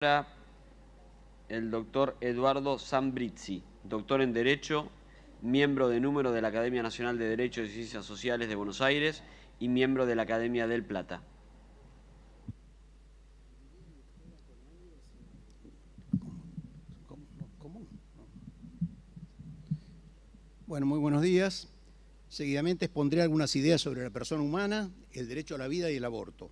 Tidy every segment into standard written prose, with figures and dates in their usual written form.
Ahora el doctor Eduardo Zambrizzi, doctor en Derecho, miembro de número de la Academia Nacional de Derecho y Ciencias Sociales de Buenos Aires y miembro de la Academia del Plata. Bueno, muy buenos días. Seguidamente expondré algunas ideas sobre la persona humana, el derecho a la vida y el aborto.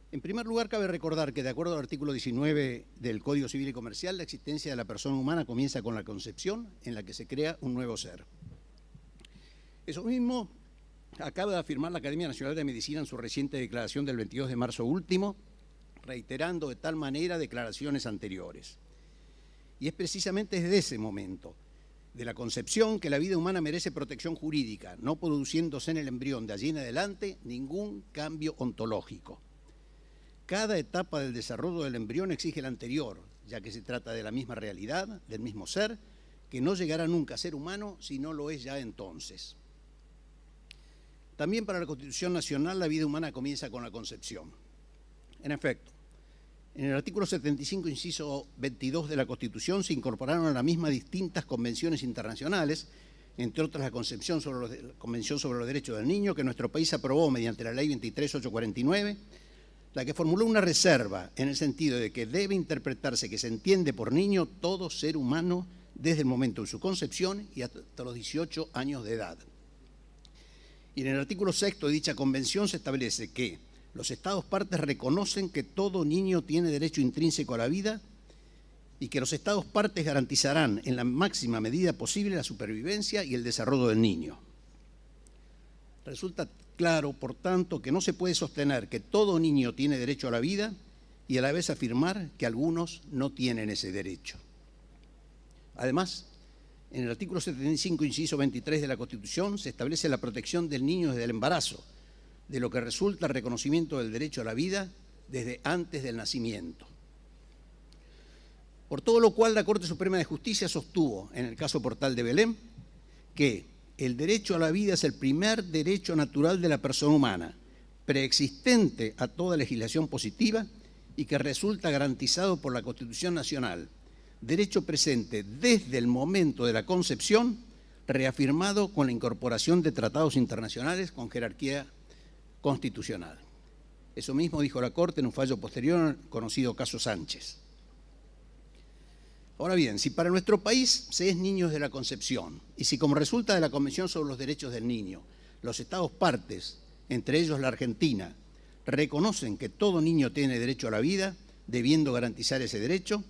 En primer lugar, cabe recordar que, de acuerdo al artículo 19 del Código Civil y Comercial, la existencia de la persona humana comienza con la concepción, en la que se crea un nuevo ser. Eso mismo acaba de afirmar la Academia Nacional de Medicina en su reciente declaración del 22 de marzo último, reiterando de tal manera declaraciones anteriores. Y es precisamente desde ese momento, de la concepción, que la vida humana merece protección jurídica, no produciéndose en el embrión de allí en adelante ningún cambio ontológico. Cada etapa del desarrollo del embrión exige la anterior, ya que se trata de la misma realidad, del mismo ser, que no llegará nunca a ser humano si no lo es ya entonces. También para la Constitución Nacional la vida humana comienza con la concepción. En efecto, en el artículo 75, inciso 22 de la Constitución, se incorporaron a la misma distintas convenciones internacionales, entre otras la Convención sobre los Derechos del Niño, que nuestro país aprobó mediante la Ley 23.849, la que formuló una reserva en el sentido de que debe interpretarse que se entiende por niño todo ser humano desde el momento de su concepción y hasta los 18 años de edad. Y en el artículo 6 de dicha convención se establece que los Estados partes reconocen que todo niño tiene derecho intrínseco a la vida y que los Estados partes garantizarán en la máxima medida posible la supervivencia y el desarrollo del niño. Resulta claro, por tanto, que no se puede sostener que todo niño tiene derecho a la vida y a la vez afirmar que algunos no tienen ese derecho. Además, en el artículo 75, inciso 23 de la Constitución, se establece la protección del niño desde el embarazo, de lo que resulta el reconocimiento del derecho a la vida desde antes del nacimiento. Por todo lo cual, la Corte Suprema de Justicia sostuvo, en el caso Portal de Belém, que el derecho a la vida es el primer derecho natural de la persona humana, preexistente a toda legislación positiva y que resulta garantizado por la Constitución Nacional, derecho presente desde el momento de la concepción, reafirmado con la incorporación de tratados internacionales con jerarquía constitucional. Eso mismo dijo la Corte en un fallo posterior conocido caso Sánchez. Ahora bien, si para nuestro país se es niño desde la concepción y si como resulta de la Convención sobre los Derechos del Niño, los Estados partes, entre ellos la Argentina, reconocen que todo niño tiene derecho a la vida, debiendo garantizar ese derecho,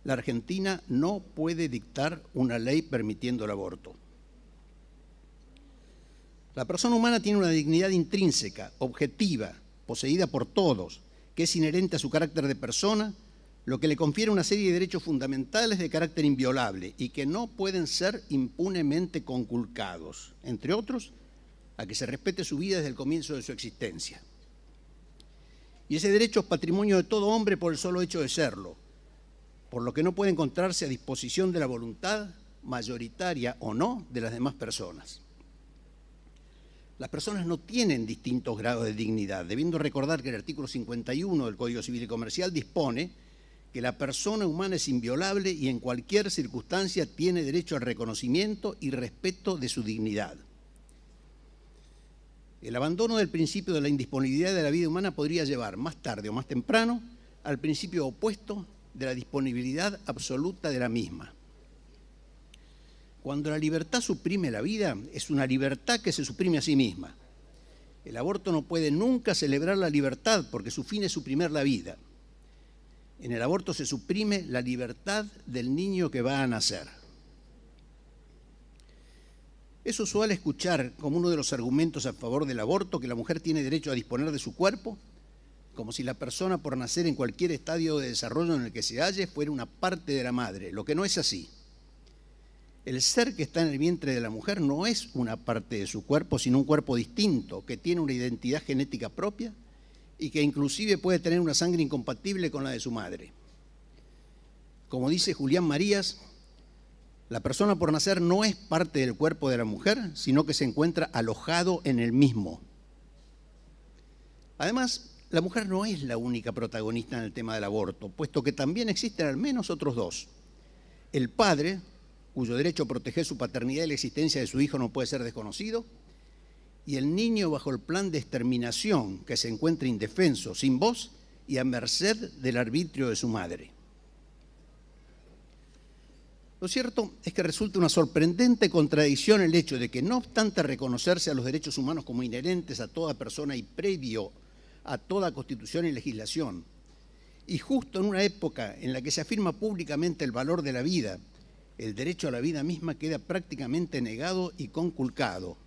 la Argentina no puede dictar una ley permitiendo el aborto. La persona humana tiene una dignidad intrínseca, objetiva, poseída por todos, que es inherente a su carácter de persona, lo que le confiere una serie de derechos fundamentales de carácter inviolable y que no pueden ser impunemente conculcados, entre otros, a que se respete su vida desde el comienzo de su existencia. Y ese derecho es patrimonio de todo hombre por el solo hecho de serlo, por lo que no puede encontrarse a disposición de la voluntad, mayoritaria o no, de las demás personas. Las personas no tienen distintos grados de dignidad, debiendo recordar que el artículo 51 del Código Civil y Comercial dispone que la persona humana es inviolable y en cualquier circunstancia tiene derecho al reconocimiento y respeto de su dignidad. El abandono del principio de la indisponibilidad de la vida humana podría llevar, más tarde o más temprano, al principio opuesto de la disponibilidad absoluta de la misma. Cuando la libertad suprime la vida, es una libertad que se suprime a sí misma. El aborto no puede nunca celebrar la libertad porque su fin es suprimir la vida. En el aborto se suprime la libertad del niño que va a nacer. Es usual escuchar como uno de los argumentos a favor del aborto que la mujer tiene derecho a disponer de su cuerpo, como si la persona por nacer en cualquier estadio de desarrollo en el que se halle fuera una parte de la madre, lo que no es así. El ser que está en el vientre de la mujer no es una parte de su cuerpo, sino un cuerpo distinto, que tiene una identidad genética propia y que inclusive puede tener una sangre incompatible con la de su madre. Como dice Julián Marías, la persona por nacer no es parte del cuerpo de la mujer, sino que se encuentra alojado en el mismo. Además, la mujer no es la única protagonista en el tema del aborto, puesto que también existen al menos otros dos. El padre, cuyo derecho a proteger su paternidad y la existencia de su hijo no puede ser desconocido, y el niño bajo el plan de exterminación, que se encuentra indefenso, sin voz y a merced del arbitrio de su madre. Lo cierto es que resulta una sorprendente contradicción el hecho de que, no obstante reconocerse a los derechos humanos como inherentes a toda persona y previo a toda constitución y legislación, y justo en una época en la que se afirma públicamente el valor de la vida, el derecho a la vida misma queda prácticamente negado y conculcado,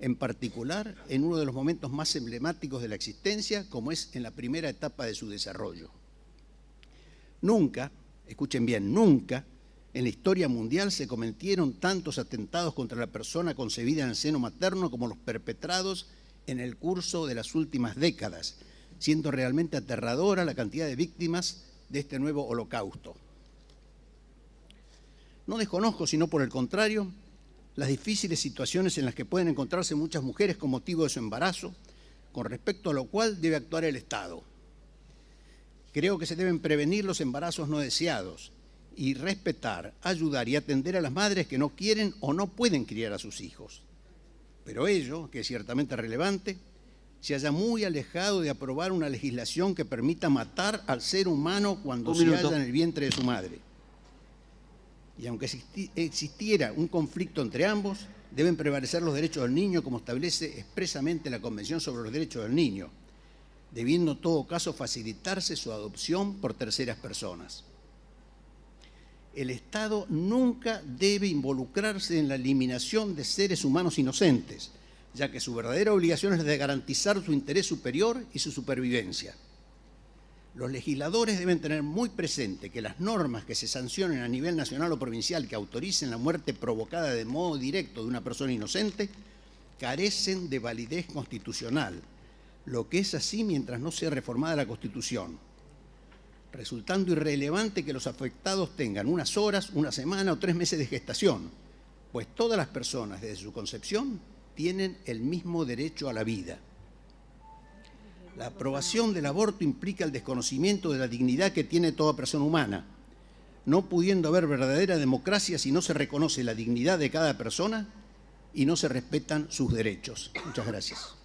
en particular en uno de los momentos más emblemáticos de la existencia, como es en la primera etapa de su desarrollo. Nunca, escuchen bien, nunca en la historia mundial se cometieron tantos atentados contra la persona concebida en el seno materno como los perpetrados en el curso de las últimas décadas, siendo realmente aterradora la cantidad de víctimas de este nuevo holocausto. No desconozco, sino por el contrario, las difíciles situaciones en las que pueden encontrarse muchas mujeres con motivo de su embarazo, con respecto a lo cual debe actuar el Estado. Creo que se deben prevenir los embarazos no deseados y respetar, ayudar y atender a las madres que no quieren o no pueden criar a sus hijos. Pero ello, que es ciertamente relevante, se haya muy alejado de aprobar una legislación que permita matar al ser humano cuando se halla en el vientre de su madre. Y aunque existiera un conflicto entre ambos, deben prevalecer los derechos del niño como establece expresamente la Convención sobre los Derechos del Niño, debiendo en todo caso facilitarse su adopción por terceras personas. El Estado nunca debe involucrarse en la eliminación de seres humanos inocentes, ya que su verdadera obligación es la de garantizar su interés superior y su supervivencia. Los legisladores deben tener muy presente que las normas que se sancionen a nivel nacional o provincial que autoricen la muerte provocada de modo directo de una persona inocente carecen de validez constitucional, lo que es así mientras no sea reformada la Constitución, resultando irrelevante que los afectados tengan unas horas, una semana o 3 meses de gestación, pues todas las personas desde su concepción tienen el mismo derecho a la vida. La aprobación del aborto implica el desconocimiento de la dignidad que tiene toda persona humana, no pudiendo haber verdadera democracia si no se reconoce la dignidad de cada persona y no se respetan sus derechos. Muchas gracias.